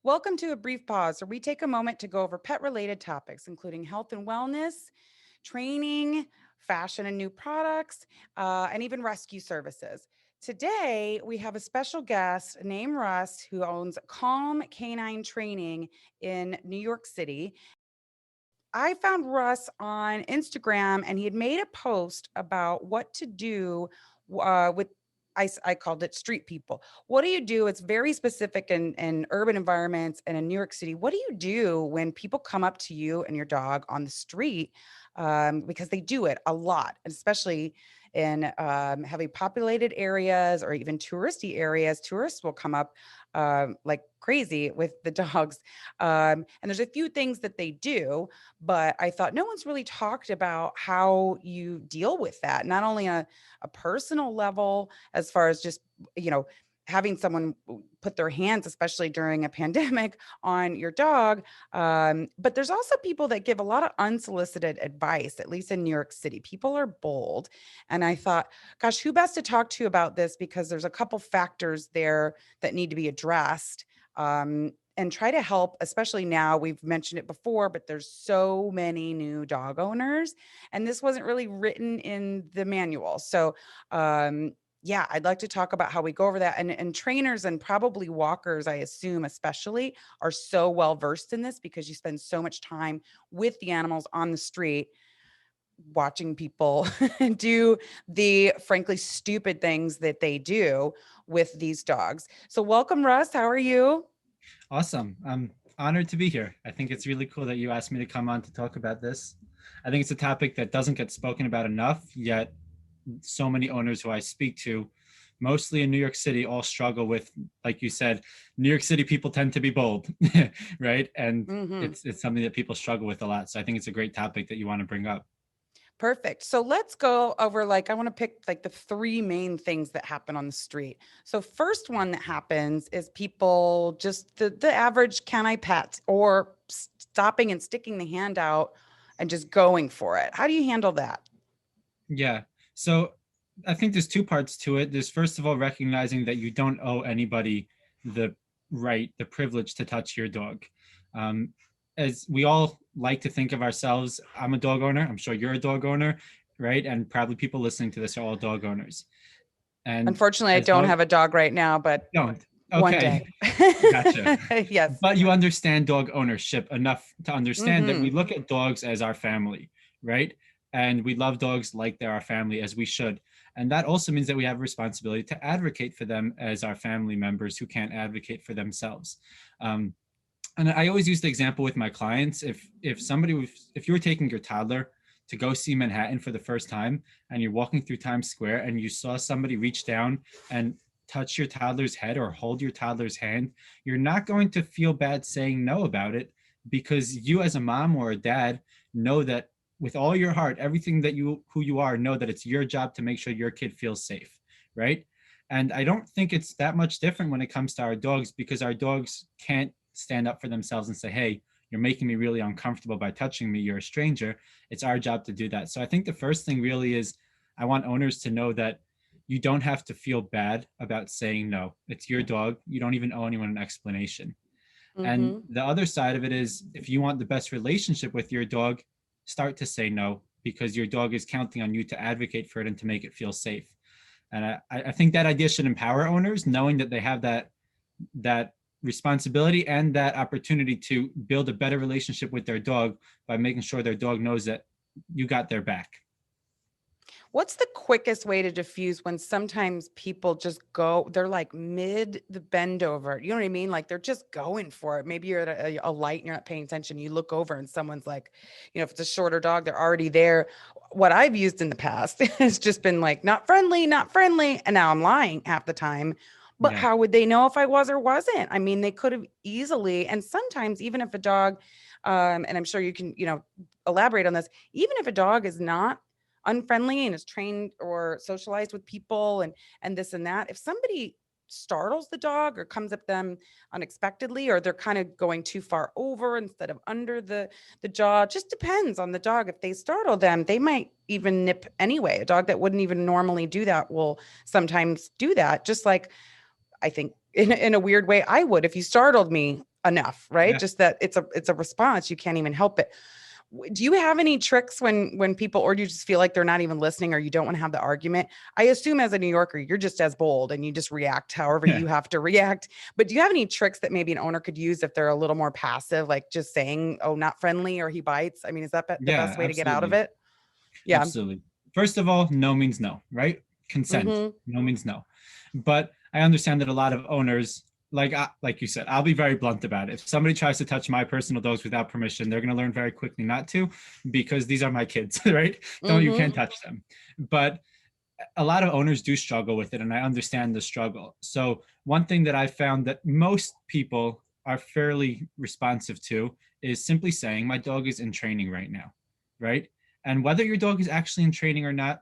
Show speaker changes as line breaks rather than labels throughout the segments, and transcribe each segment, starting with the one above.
Welcome to A Brief Pause, where we take a moment to go over pet related topics, including health and wellness, training, fashion and new products, and even rescue services. Today, we have a special guest named Russ who owns Calm Canine Training in New York City. I found Russ on Instagram and he had made a post about what to do with. I called it street people. What do you do? It's very specific in urban environments and in New York City. What do you do when people come up to you and your dog on the street? Because they do it a lot, especially in heavy populated areas or even touristy areas. Tourists will come up like crazy with the dogs. And there's a few things that they do, but I thought no one's really talked about how you deal with that, not only on a personal level, as far as just, you know, having someone put their hands, especially during a pandemic, on your dog. But there's also people that give a lot of unsolicited advice, at least in New York City. People are bold. And I thought, gosh, who best to talk to about this? Because there's a couple factors there that need to be addressed. And try to help, especially now. We've mentioned it before, but there's so many new dog owners, and this wasn't really written in the manual. So, yeah, I'd like to talk about how we go over that. And trainers and probably walkers, I assume, especially, are so well versed in this because you spend so much time with the animals on the street watching people do the frankly stupid things that they do with these dogs. So, welcome, Russ. How are you?
Awesome. I'm honored to be here. I think it's really cool that you asked me to come on to talk about this. I think it's a topic that doesn't get spoken about enough, yet so many owners who I speak to, mostly in New York City, all struggle with, like you said, New York City people tend to be bold, right? And
Hmm.
it's something that people struggle with a lot. So I think it's a great topic that you want to bring up.
Perfect. So let's go over, like, I want to pick like the three main things that happen on the street. So first one that happens is people just the average can I pet, or stopping and sticking the hand out and just going for it. How do you handle that?
Yeah. So I think there's two parts to it. There's first of all recognizing that you don't owe anybody the right, the privilege to touch your dog. Um, as we all like to think of ourselves, I'm a dog owner. I'm sure you're a dog owner, right? And probably people listening to this are all dog owners. And
Unfortunately, I
as
don't
dog,
have a dog right now, but
don't.
one
Okay.
day.
Gotcha.
Yes.
But you understand dog ownership enough to understand that we
Hmm.
look at dogs as our family, right? And we love dogs like they're our family, as we should. And that also means that we have a responsibility to advocate for them as our family members who can't advocate for themselves. Um, and I always use the example with my clients. If you were taking your toddler to go see Manhattan for the first time and you're walking through Times Square and you saw somebody reach down and touch your toddler's head or hold your toddler's hand, you're not going to feel bad saying no about it, because you as a mom or a dad know that with all your heart, everything that you who you are, know that it's your job to make sure your kid feels safe, right? And I don't think it's that much different when it comes to our dogs, because our dogs can't stand up for themselves and say, hey, you're making me really uncomfortable by touching me, you're a stranger. It's our job to do that. So I think the first thing really is, I want owners to know that you don't have to feel bad about saying no. It's your dog. You don't even owe anyone an explanation. And
Hmm.
the other side of it is, if you want the best relationship with your dog, start to say no, because your dog is counting on you to advocate for it and to make it feel safe. And I think that idea should empower owners, knowing that they have that responsibility and that opportunity to build a better relationship with their dog by making sure their dog knows that you got their back.
What's the quickest way to diffuse when sometimes people just go, they're like mid the bend over. You know what I mean? Like they're just going for it. Maybe you're at a light and you're not paying attention. You look over and someone's like, if it's a shorter dog, they're already there. What I've used in the past has just been like, not friendly, not friendly. And now I'm lying half the time. But
Yeah.
how would they know if I was or wasn't? I mean, they could have easily, and sometimes even if a dog, and I'm sure you can, elaborate on this, even if a dog is not unfriendly and is trained or socialized with people and this and that, if somebody startles the dog or comes up them unexpectedly, or they're kind of going too far over instead of under the jaw, just depends on the dog. If they startle them, they might even nip anyway. A dog that wouldn't even normally do that will sometimes do that, just like I think in a weird way I would if you startled me. enough, right?
Yeah.
Just that it's a response. You can't even help it. Do you have any tricks when people, or do you just feel like they're not even listening, or you don't want to have the argument? I assume as a New Yorker, you're just as bold and you just react however
Yeah.
you have to react. But do you have any tricks that maybe an owner could use if they're a little more passive, like just saying, "Oh, not friendly," or "He bites"? I mean, is that the
Yeah,
best way to get out of
absolutely.
it? Yeah.
Absolutely. First of all, no means no, right? Consent.
Mm-hmm.
No means no. But I understand that a lot of owners, like you said, I'll be very blunt about it. If somebody tries to touch my personal dogs without permission, they're going to learn very quickly not to, because these are my kids, right? Don't You
Mm-hmm.
can't touch them. But a lot of owners do struggle with it, and I understand the struggle. So one thing that I found that most people are fairly responsive to is simply saying, my dog is in training right now, right? And whether your dog is actually in training or not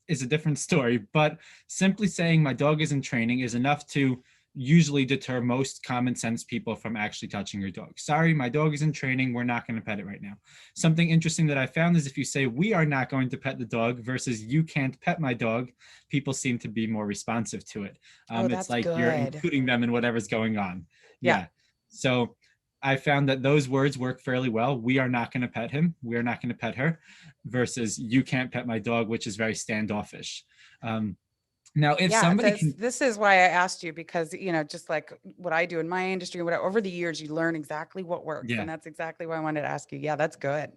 is a different story, but simply saying my dog is in training is enough to usually deter most common sense people from actually touching your dog. Sorry, my dog is in training. We're not going to pet it right now. Something interesting that I found is if you say we are not going to pet the dog versus you can't pet my dog, people seem to be more responsive to it.
Oh,
It's
that's
like you're
good.
including them in whatever's going on.
Yeah.
Yeah. So I found that those words work fairly well. We are not going to pet him. We're not going to pet her versus you can't pet my dog, which is very standoffish. Um, Now, if
Yeah,
somebody can,
this is why I asked you, because, just like what I do in my industry, whatever, over the years, you learn exactly what works.
yeah,
And that's exactly why I wanted to ask you. Yeah, that's good.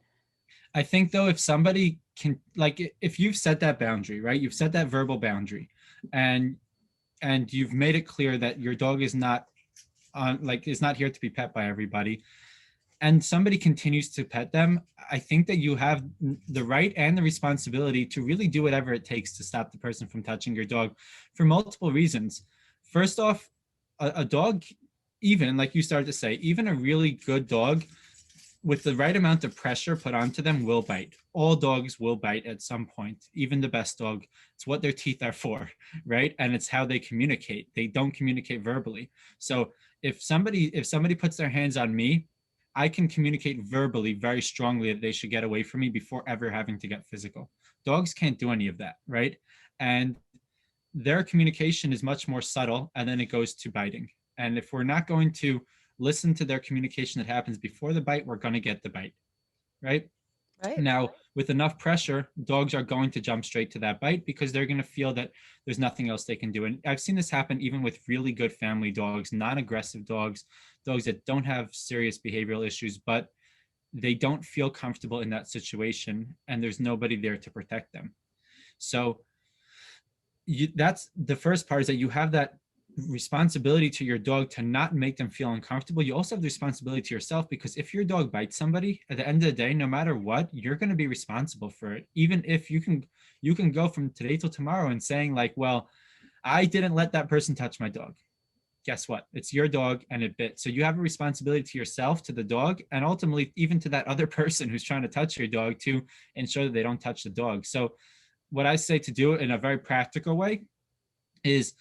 I think though, if somebody can, like, if you've set that boundary, right, you've set that verbal boundary, and you've made it clear that your dog is not on, like, is not here to be pet by everybody, and somebody continues to pet them, I think that you have the right and the responsibility to really do whatever it takes to stop the person from touching your dog for multiple reasons. First off, a dog, even like you started to say, even a really good dog with the right amount of pressure put onto them will bite. All dogs will bite at some point, even the best dog. It's what their teeth are for, right? And it's how they communicate. They don't communicate verbally. So if somebody puts their hands on me, I can communicate verbally very strongly that they should get away from me before ever having to get physical. Dogs can't do any of that, right? And their communication is much more subtle, and then it goes to biting. And if we're not going to listen to their communication that happens before the bite, we're going to get the bite, right?
Right.
Now, with enough pressure, dogs are going to jump straight to that bite because they're going to feel that there's nothing else they can do. And I've seen this happen even with really good family dogs, non-aggressive dogs, dogs that don't have serious behavioral issues, but they don't feel comfortable in that situation, and there's nobody there to protect them. So that's the first part, is that you have that responsibility to your dog to not make them feel uncomfortable. You also have the responsibility to yourself, because if your dog bites somebody, at the end of the day, no matter what, you're going to be responsible for it. Even if you can go from today till tomorrow and saying like, well, I didn't let that person touch my dog. Guess what? It's your dog and it bit. So you have a responsibility to yourself, to the dog, and ultimately even to that other person who's trying to touch your dog, to ensure that they don't touch the dog. So what I say to do in a very practical way is,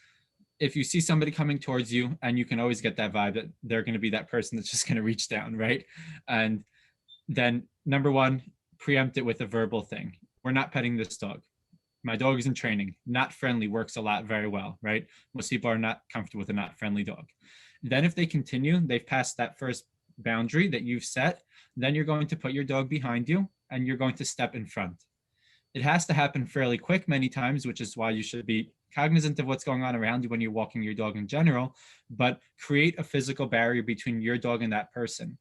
if you see somebody coming towards you, and you can always get that vibe that they're going to be that person that's just going to reach down, right? And then number one, preempt it with a verbal thing. We're not petting this dog. My dog is in training. Not friendly works a lot very well, right? Most people are not comfortable with a not friendly dog. Then if they continue, they've passed that first boundary that you've set, then you're going to put your dog behind you and you're going to step in front. It has to happen fairly quick many times, which is why you should be cognizant of what's going on around you when you're walking your dog in general, but create a physical barrier between your dog and that person.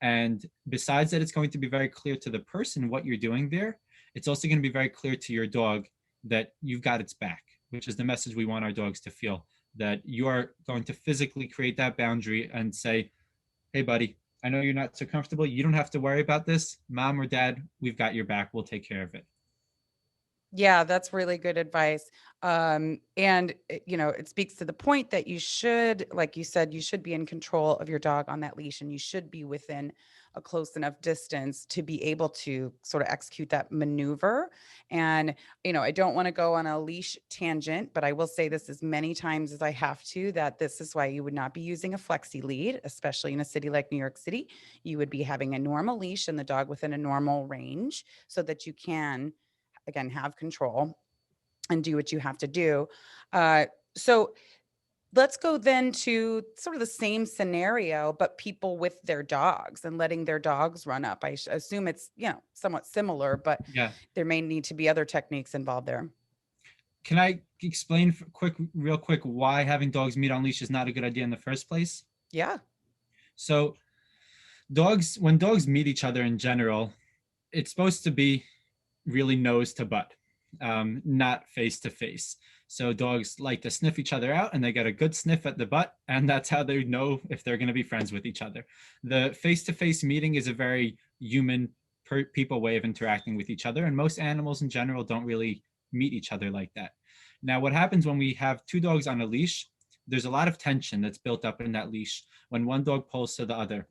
And besides that, it's going to be very clear to the person what you're doing there. It's also going to be very clear to your dog that you've got its back, which is the message we want our dogs to feel, that you are going to physically create that boundary and say, hey, buddy, I know you're not so comfortable. You don't have to worry about this. Mom or dad, we've got your back. We'll take care of it.
Yeah, that's really good advice. And it speaks to the point that you should, like you said, you should be in control of your dog on that leash, and you should be within a close enough distance to be able to sort of execute that maneuver. And, I don't want to go on a leash tangent, but I will say this as many times as I have to, that this is why you would not be using a flexi lead, especially in a city like New York City. You would be having a normal leash and the dog within a normal range so that you can, again, have control and do what you have to do. So Let's go then to sort of the same scenario, but people with their dogs and letting their dogs run up. I assume it's, somewhat similar, but
Yeah.
there may need to be other techniques involved there.
Can I explain real quick, why having dogs meet on leash is not a good idea in the first place?
Yeah.
So when dogs meet each other in general, it's supposed to be really nose to butt, not face to face. So dogs like to sniff each other out and they get a good sniff at the butt, and that's how they know if they're going to be friends with each other. The face to face meeting is a very human people way of interacting with each other, and most animals in general don't really meet each other like that. Now, what happens when we have two dogs on a leash? There's a lot of tension that's built up in that leash when one dog pulls to the other.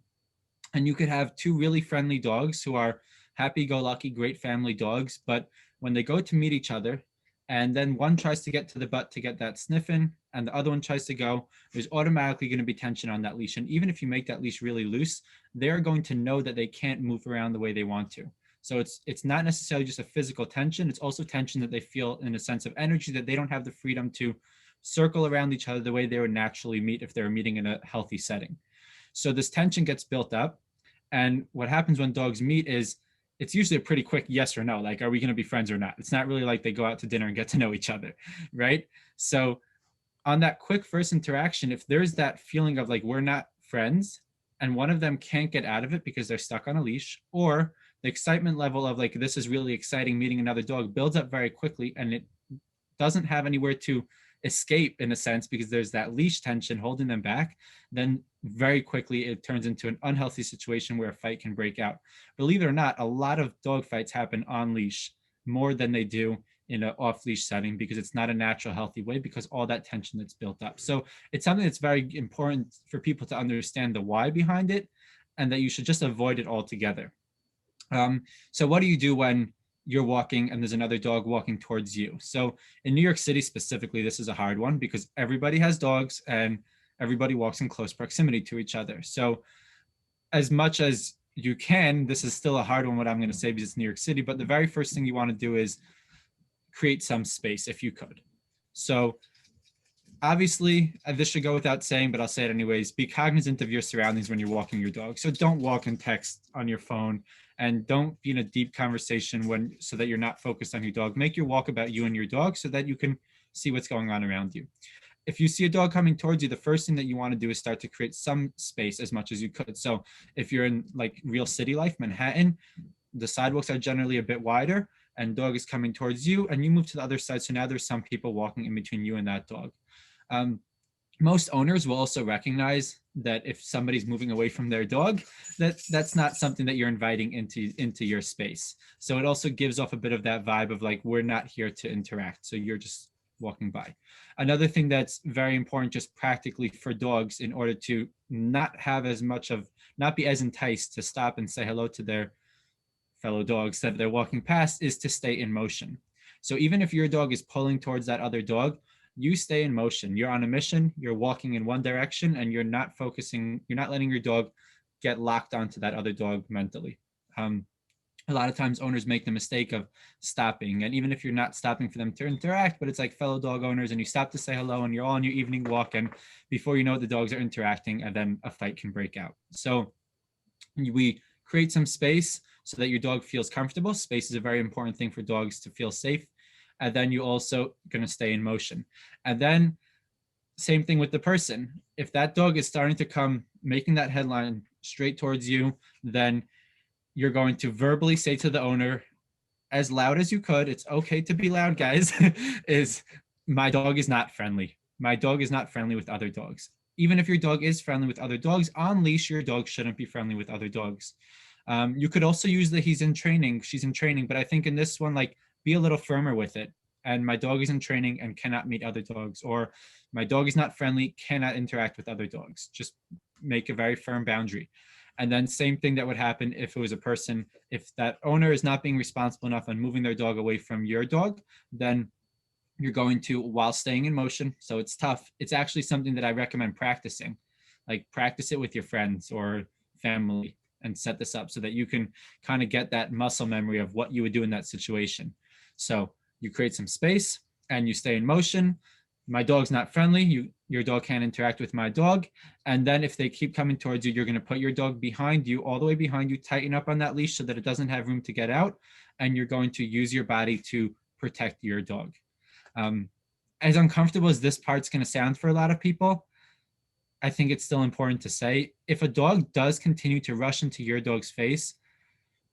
And you could have two really friendly dogs who are happy-go-lucky, great family dogs, but when they go to meet each other, and then one tries to get to the butt to get that sniff in, and the other one tries to go, there's automatically going to be tension on that leash. And even if you make that leash really loose, they're going to know that they can't move around the way they want to. So it's not necessarily just a physical tension, it's also tension that they feel in a sense of energy, that they don't have the freedom to circle around each other the way they would naturally meet if they were meeting in a healthy setting. So this tension gets built up. And what happens when dogs meet is it's usually a pretty quick yes or no, like, are we going to be friends or not? It's not really like they go out to dinner and get to know each other, right? So on that quick first interaction, if there's that feeling of like, we're not friends, and one of them can't get out of it because they're stuck on a leash, or the excitement level of like, this is really exciting, meeting another dog builds up very quickly, and it doesn't have anywhere to escape in a sense because there's that leash tension holding them back, then very quickly it turns into an unhealthy situation where a fight can break out. Believe it or not, a lot of dog fights happen on leash more than they do in an off leash setting because it's not a natural healthy way, because all that tension that's built up. So it's something that's very important for people to understand the why behind it, and that you should just avoid it altogether. So what do you do when you're walking and there's another dog walking towards you? So in New York City specifically, this is a hard one because everybody has dogs and everybody walks in close proximity to each other. So as much as you can, this is still a hard one, what I'm going to say, because it's New York City, but the very first thing you want to do is create some space if you could. So obviously, this should go without saying, but I'll say it anyways. Be cognizant of your surroundings when you're walking your dog. So don't walk and text on your phone, and don't be in a deep conversation so that you're not focused on your dog. Make your walk about you and your dog so that you can see what's going on around you. If you see a dog coming towards you, the first thing that you want to do is start to create some space as much as you could. So if you're in like real city life, Manhattan, the sidewalks are generally a bit wider, and dog is coming towards you, and you move to the other side. So now there's some people walking in between you and that dog. Most owners will also recognize that if somebody's moving away from their dog, that's not something that you're inviting into your space. So it also gives off a bit of that vibe of like, we're not here to interact. So you're just walking by. Another thing that's very important, just practically for dogs, in order to not be as enticed to stop and say hello to their fellow dogs that they're walking past, is to stay in motion. So even if your dog is pulling towards that other dog, you stay in motion. You're on a mission, you're walking in one direction, and you're not letting your dog get locked onto that other dog mentally. A lot of times owners make the mistake of stopping, and even if you're not stopping for them to interact, but it's like fellow dog owners, and you stop to say hello, and you're all on your evening walk, and before you know it, the dogs are interacting, and then a fight can break out. So we create some space so that your dog feels comfortable. Space is a very important thing for dogs to feel safe. And then you also going to stay in motion. And then same thing with the person. If that dog is starting to come, making that headline straight towards you, then you're going to verbally say to the owner, as loud as you could, it's okay to be loud, guys, is my dog is not friendly. My dog is not friendly with other dogs. Even if your dog is friendly with other dogs, on leash, your dog shouldn't be friendly with other dogs. You could also use the he's in training, she's in training, but I think in this one, like, be a little firmer with it. And my dog is in training and cannot meet other dogs, or my dog is not friendly, cannot interact with other dogs. Just make a very firm boundary. And then same thing that would happen if it was a person. If that owner is not being responsible enough and moving their dog away from your dog, then you're going to, while staying in motion, so it's tough. It's actually something that I recommend practicing. Like, practice it with your friends or family and set this up so that you can kind of get that muscle memory of what you would do in that situation. So you create some space and you stay in motion. My dog's not friendly. You your dog can't interact with my dog. And then if they keep coming towards you, you're going to put your dog behind you, all the way behind you, tighten up on that leash so that it doesn't have room to get out. And you're going to use your body to protect your dog. As uncomfortable as this part's going to sound for a lot of people, I think it's still important to say, if a dog does continue to rush into your dog's face,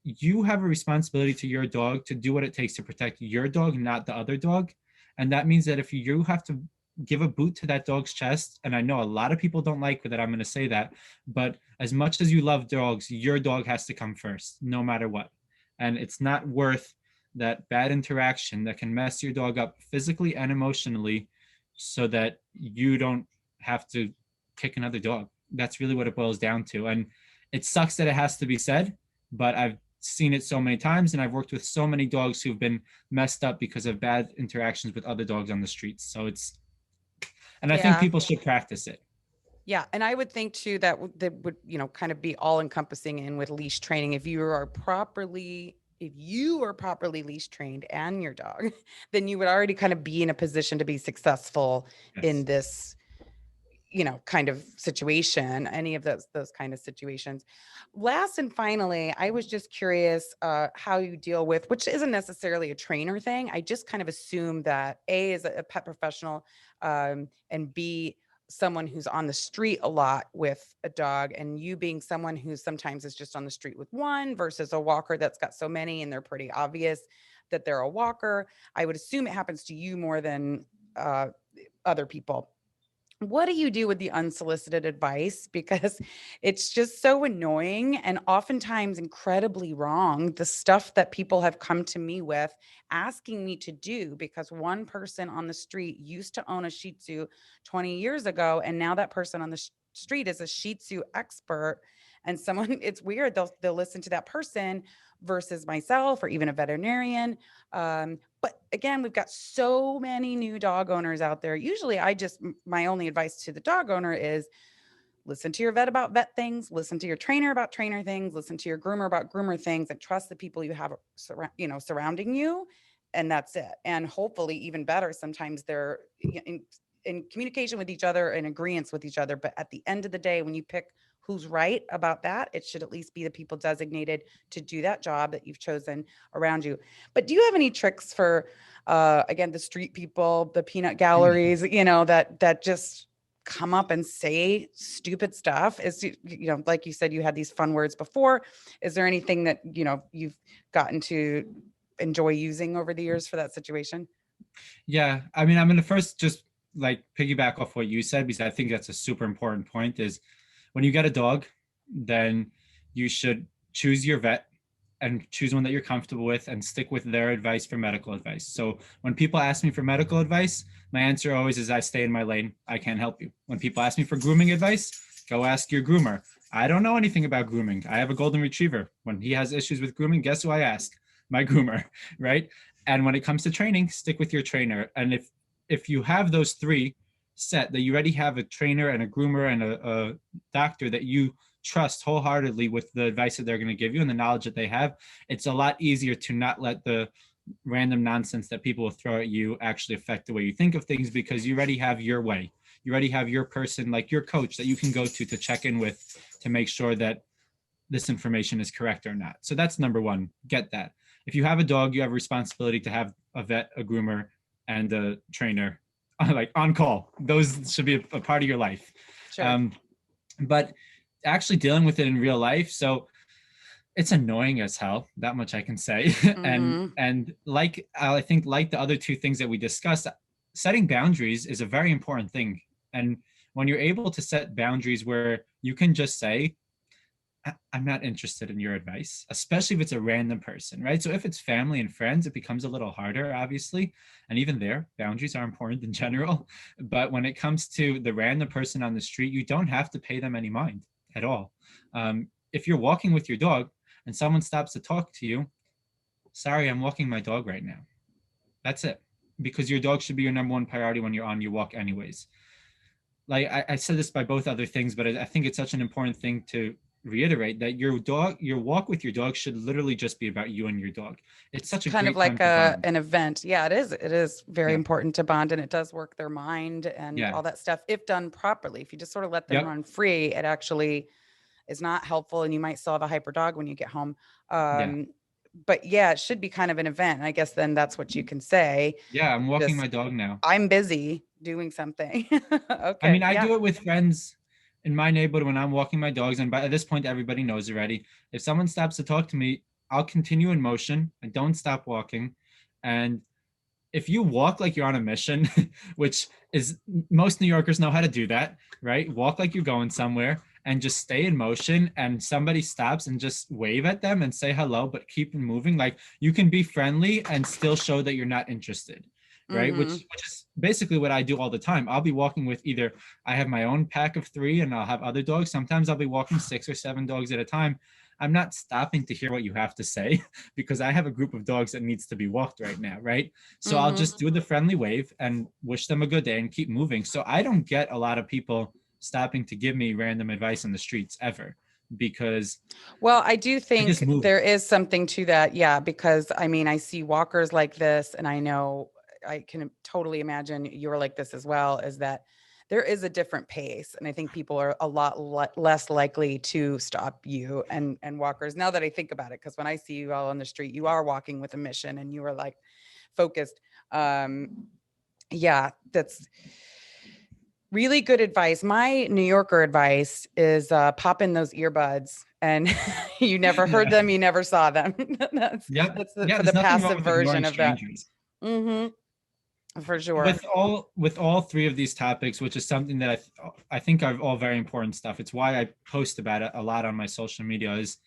you have a responsibility to your dog to do what it takes to protect your dog, not the other dog. And that means that if you have to give a boot to that dog's chest, and I know a lot of people don't like that I'm going to say that, but as much as you love dogs, your dog has to come first, no matter what. And it's not worth that bad interaction that can mess your dog up physically and emotionally so that you don't have to kick another dog. That's really what it boils down to. And it sucks that it has to be said, but I've seen it so many times, and I've worked with so many dogs who've been messed up because of bad interactions with other dogs on the streets. So and I think people should practice it.
Yeah. And I would think too that would, kind of be all encompassing in with leash training. If you are properly leash trained and your dog, then you would already kind of be in a position to be successful in this, kind of situation, any of those kind of situations. Last and finally, I was just curious how you deal with, which isn't necessarily a trainer thing. I just kind of assume that A, is a pet professional, and B, someone who's on the street a lot with a dog, and you being someone who sometimes is just on the street with one versus a walker that's got so many and they're pretty obvious that they're a walker. I would assume it happens to you more than other people. What do you do with the unsolicited advice? Because it's just so annoying and oftentimes incredibly wrong. The stuff that people have come to me with asking me to do because one person on the street used to own a Shih Tzu 20 years ago. And now that person on the street is a Shih Tzu expert. And someone, it's weird. They'll listen to that person versus myself or even a veterinarian. But again, we've got so many new dog owners out there. Usually my only advice to the dog owner is listen to your vet about vet things, listen to your trainer about trainer things, listen to your groomer about groomer things, and trust the people you have, surrounding you. And that's it. And hopefully even better, sometimes they're in communication with each other and agreement with each other. But at the end of the day, when you pick who's right about that, it should at least be the people designated to do that job that you've chosen around you. But do you have any tricks for, again, the street people, the peanut galleries, that just come up and say stupid stuff? Is, like you said, you had these fun words before. Is there anything that, you've gotten to enjoy using over the years for that situation?
Yeah. I mean, I'm going to first just like piggyback off what you said, because I think that's a super important point, is when you get a dog, then you should choose your vet and choose one that you're comfortable with and stick with their advice for medical advice. So when people ask me for medical advice, my answer always is I stay in my lane. I can't help you. When people ask me for grooming advice, go ask your groomer. I don't know anything about grooming. I have a golden retriever. When he has issues with grooming, guess who I ask? My groomer, right? And when it comes to training, stick with your trainer. And if you have those three set, that you already have a trainer and a groomer and a doctor that you trust wholeheartedly with the advice that they're going to give you and the knowledge that they have, it's a lot easier to not let the random nonsense that people will throw at you actually affect the way you think of things, because you already have your way. You already have your person, like your coach, that you can go to check in with to make sure that this information is correct or not. So that's number one. Get that. If you have a dog, you have a responsibility to have a vet, a groomer, and a trainer like on call. Those should be a part of your life. Sure. But actually dealing with it in real life, so it's annoying as hell, that much I can say. Mm-hmm. and like I think like the other two things that we discussed, setting boundaries is a very important thing. And when you're able to set boundaries where you can just say, I'm not interested in your advice, especially if it's a random person, right? So if it's family and friends, it becomes a little harder, obviously. And even there, boundaries are important in general. But when it comes to the random person on the street, you don't have to pay them any mind at all. If you're walking with your dog and someone stops to talk to you, sorry, I'm walking my dog right now. That's it. Because your dog should be your number one priority when you're on your walk anyways. Like I said this by both other things, but I think it's such an important thing to reiterate that your walk with your dog should literally just be about you and your dog. It's such a
Kind of
great time
like
to bond.
an event. Yeah, it is. It is very
Yeah.
important to bond, and it does work their mind and
Yeah.
all that stuff if done properly. If you just sort of let them
Yep.
run free, it actually is not helpful, and you might still have a hyper dog when you get home.
Yeah.
Um, but yeah, it should be kind of an event. And I guess then that's what you can say.
Yeah. I'm walking
Just
my dog now.
I'm busy doing something.
I
Okay.
mean, I
Yeah.
do it with friends in my neighborhood when I'm walking my dogs. And by this point, everybody knows already. If someone stops to talk to me, I'll continue in motion. I don't stop walking. And if you walk like you're on a mission, which is most New Yorkers know how to do that, right? Walk like you're going somewhere and just stay in motion, and somebody stops and just wave at them and say hello, but keep moving. Like, you can be friendly and still show that you're not interested, right?
Mm-hmm.
Which is basically what I do all the time. I'll be walking with either I have my own pack of 3 and I'll have other dogs. Sometimes I'll be walking 6 or 7 dogs at a time. I'm not stopping to hear what you have to say because I have a group of dogs that needs to be walked right now, right? So I'll
Mm-hmm.
just do the friendly wave and wish them a good day and keep moving. So I don't get a lot of people stopping to give me random advice on the streets ever, because
Well, I do
I just
think
move.
there is something to that. Yeah, because I mean, I see walkers like this, and I know I can totally imagine you're like this as well, is that there is a different pace. And I think people are a lot less likely to stop you and walkers. Now that I think about it, because when I see you all on the street, you are walking with a mission and you are like focused. Yeah, that's really good advice. My New Yorker advice is pop in those earbuds, and you never heard
Yeah.
them, you never saw them. that's
Yep.
that's
Yeah,
for
there's
the
nothing wrong
passive
with ignoring
version of that.
strangers.
Hmm. For sure.
With all 3 of these topics, which is something that I think are all very important stuff. It's why I post about it a lot on my social media, is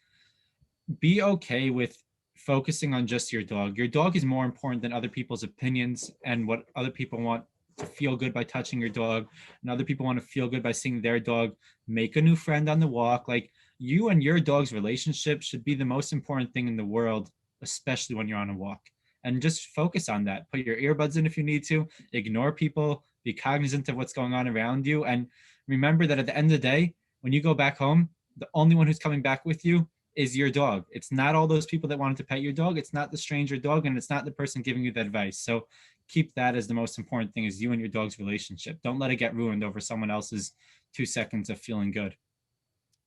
be okay with focusing on just your dog. Your dog is more important than other people's opinions and what other people want to feel good by touching your dog, and other people want to feel good by seeing their dog make a new friend on the walk. Like, you and your dog's relationship should be the most important thing in the world, especially when you're on a walk. And just focus on that. Put your earbuds in if you need to, ignore people, be cognizant of what's going on around you, and remember that at the end of the day, when you go back home, the only one who's coming back with you is your dog. It's not all those people that wanted to pet your dog. It's not the stranger dog, and it's not the person giving you the advice. So keep that as the most important thing, is you and your dog's relationship. Don't let it get ruined over someone else's 2 seconds of feeling good.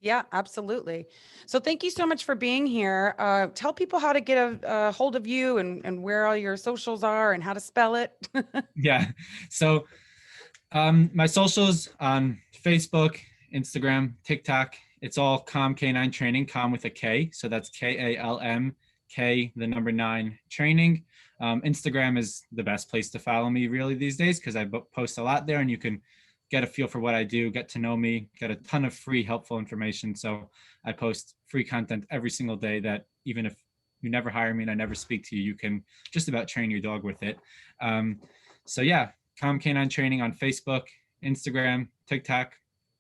Yeah, absolutely. So thank you so much for being here. Tell people how to get a hold of you and where all your socials are and how to spell it.
Yeah. So my socials on Facebook, Instagram, TikTok, it's all Calm K9 Training, Calm with a K. So that's KALM, the number 9 training. Instagram is the best place to follow me really these days, because I post a lot there and you can get a feel for what I do, get to know me, get a ton of free helpful information. So I post free content every single day that, even if you never hire me and I never speak to you, you can just about train your dog with it. So yeah, Calm Canine Training on Facebook, Instagram, TikTok,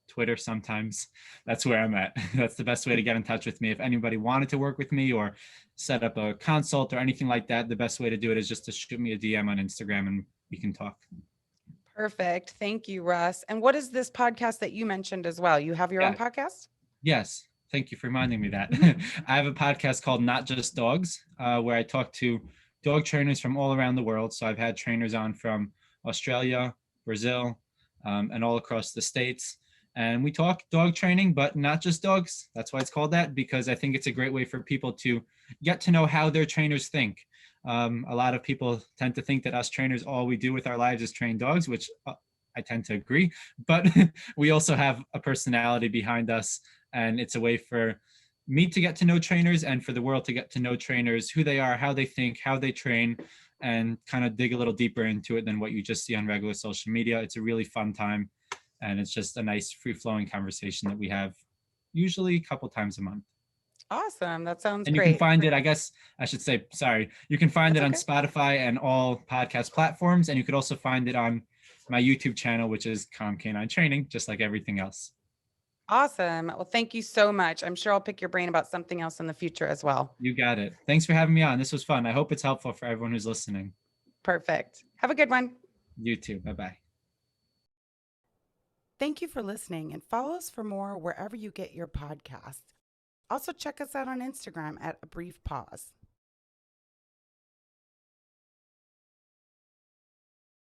Twitter sometimes. That's where I'm at. That's the best way to get in touch with me. If anybody wanted to work with me or set up a consult or anything like that, the best way to do it is just to shoot me a DM on Instagram and we can talk.
Perfect. Thank you, Russ. And what is this podcast that you mentioned as well? You have your own
Yeah.
podcast?
Yes. Thank you for reminding me that.
Mhm.
I have a podcast called Not Just Dogs, where I talk to dog trainers from all around the world. So I've had trainers on from Australia, Brazil, and all across the States. And we talk dog training, but not just dogs. That's why it's called that, because I think it's a great way for people to get to know how their trainers think. A lot of people tend to think that us trainers, all we do with our lives is train dogs, which I tend to agree. But we also have a personality behind us, and it's a way for me to get to know trainers and for the world to get to know trainers, who they are, how they think, how they train, and kind of dig a little deeper into it than what you just see on regular social media. It's a really fun time, and it's just a nice free-flowing conversation that we have usually a couple times a month.
Awesome. That sounds
And you can
great.
find it, I guess I should say, sorry, you can find
That's
it on
okay.
Spotify and all podcast platforms, and you could also find it on my YouTube channel, which is Calm Canine Training, just like everything else.
Awesome. Well, thank you so much. I'm sure I'll pick your brain about something else in the future as well.
You got it. Thanks for having me on. This was fun. I hope it's helpful for everyone who's listening.
Perfect. Have a good one.
You too. Bye-bye.
Thank you for listening, and follow us for more wherever you get your podcasts. Also, check us out on Instagram at A Brief Pause.